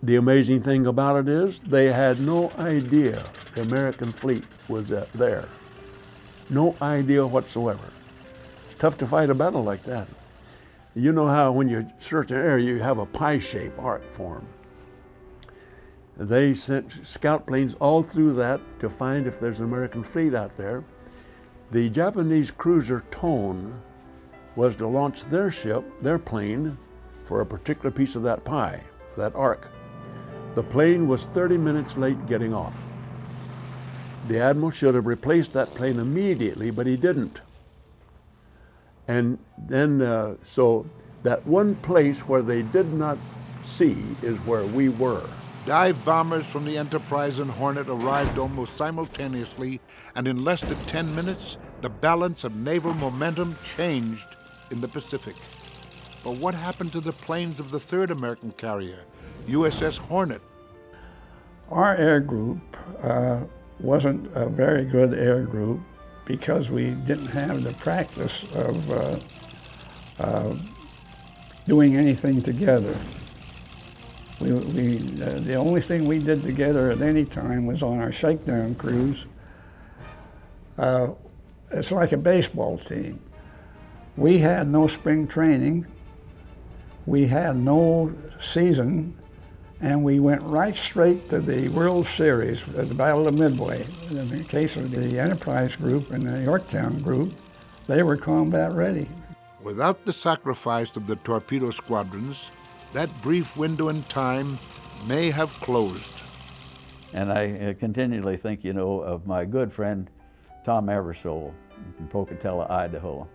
The amazing thing about it is they had no idea the American fleet was there. No idea whatsoever. It's tough to fight a battle like that. You know how when you search an area, you have a pie-shaped arc form. They sent scout planes all through that to find if there's an American fleet out there. The Japanese cruiser Tone was to launch their ship, their plane, for a particular piece of that pie, that arc. The plane was 30 minutes late getting off. The admiral should have replaced that plane immediately, but he didn't. And then, so that one place where they did not see is where we were. Dive bombers from the Enterprise and Hornet arrived almost simultaneously, and in less than 10 minutes, the balance of naval momentum changed in the Pacific. But what happened to the planes of the third American carrier, USS Hornet? Our air group wasn't a very good air group because we didn't have the practice of doing anything together. The only thing we did together at any time was on our shakedown cruise. It's like a baseball team. We had no spring training, we had no season, and we went right straight to the World Series, the Battle of Midway. In the case of the Enterprise group and the Yorktown group, they were combat ready. Without the sacrifice of the torpedo squadrons, that brief window in time may have closed. And I continually think, you know, of my good friend, Tom Eversole from Pocatello, Idaho.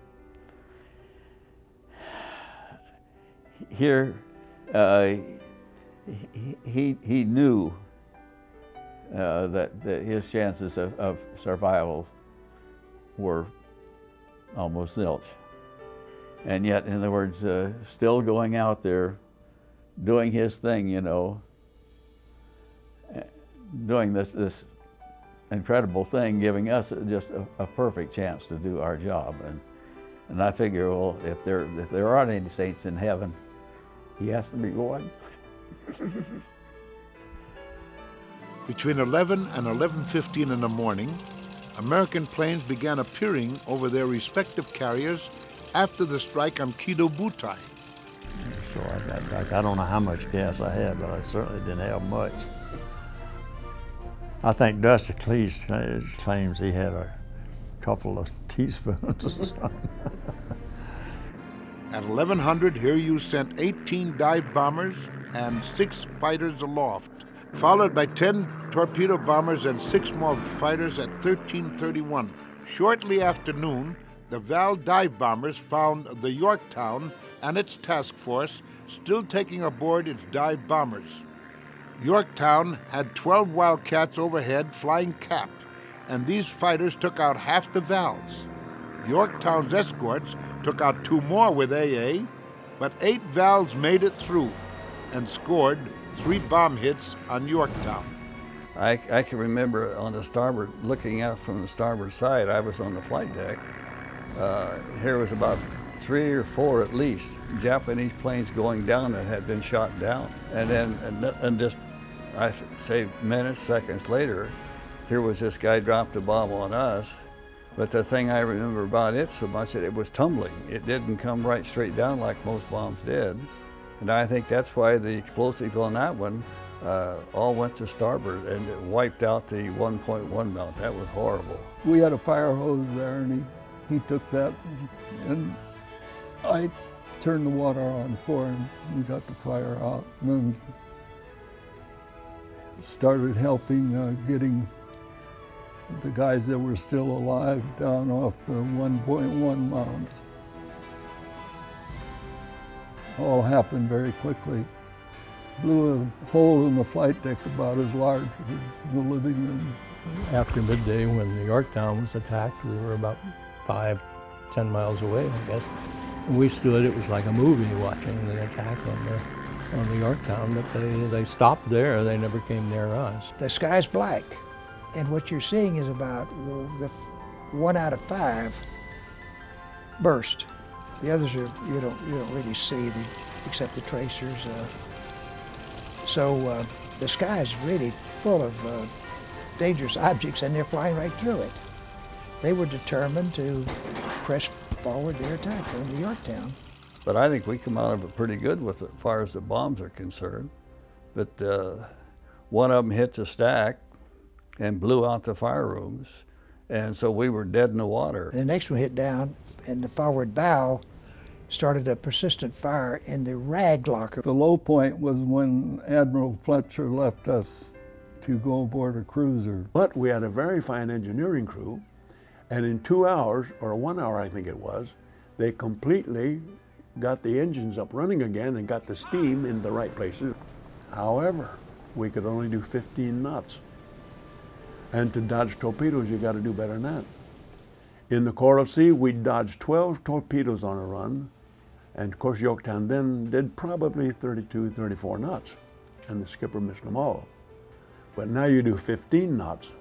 Here, he knew that his chances of survival were almost zilch. And yet, in other words, still going out there, doing his thing, you know, doing this incredible thing, giving us just a perfect chance to do our job. And I figure, well, if there aren't any saints in heaven, he has to be one. Between 11 and 11:15 in the morning, American planes began appearing over their respective carriers after the strike on Kido Butai. So I don't know how much gas I had, but I certainly didn't have much. I think Dusty Cleese claims he had a couple of teaspoons or something. At 1100, Hiryu sent 18 dive bombers and 6 fighters aloft, followed by 10 torpedo bombers and 6 more fighters at 1331. Shortly after noon, the Val dive bombers found the Yorktown and its task force still taking aboard its dive bombers. Yorktown had 12 Wildcats overhead flying capped, and these fighters took out half the Vals. Yorktown's escorts took out 2 more with AA, but 8 Vals made it through and scored 3 bomb hits on Yorktown. I can remember on the starboard, looking out from the starboard side, I was on the flight deck. Here was about 3 or 4 at least Japanese planes going down that had been shot down. And then, just, I say minutes, seconds later, here was this guy dropped a bomb on us. But the thing I remember about it so much that it was tumbling. It didn't come right straight down like most bombs did. And I think that's why the explosive on that one all went to starboard and it wiped out the 1.1 mount. That was horrible. We had a fire hose there and he took that and I turned the water on for him. We got the fire out and then started helping getting the guys that were still alive down off the 1.1 mounts. All happened very quickly. Blew a hole in the flight deck about as large as the living room. After midday, when the Yorktown was attacked, we were about 5-10 miles away, I guess. And we stood, it was like a movie watching the attack on the Yorktown, but they stopped there, they never came near us. The sky's black, and what you're seeing is about the 1 out of 5 burst. The others are, you don't really see, except the tracers. So the sky is really full of dangerous objects, and they're flying right through it. They were determined to press forward their attack on the Yorktown. But I think we come out of it pretty good with as far as the bombs are concerned. But one of them hit the stack and blew out the fire rooms, and so we were dead in the water. The next one hit down, and the forward bow started a persistent fire in the rag locker. The low point was when Admiral Fletcher left us to go aboard a cruiser. But we had a very fine engineering crew, and in 2 hours, or 1 hour I think it was, they completely got the engines up running again and got the steam in the right places. However, we could only do 15 knots. And to dodge torpedoes, you got to do better than that. In the Coral Sea, we dodged 12 torpedoes on a run, and of course Yorktown then did probably 32, 34 knots, and the skipper missed them all. But now you do 15 knots,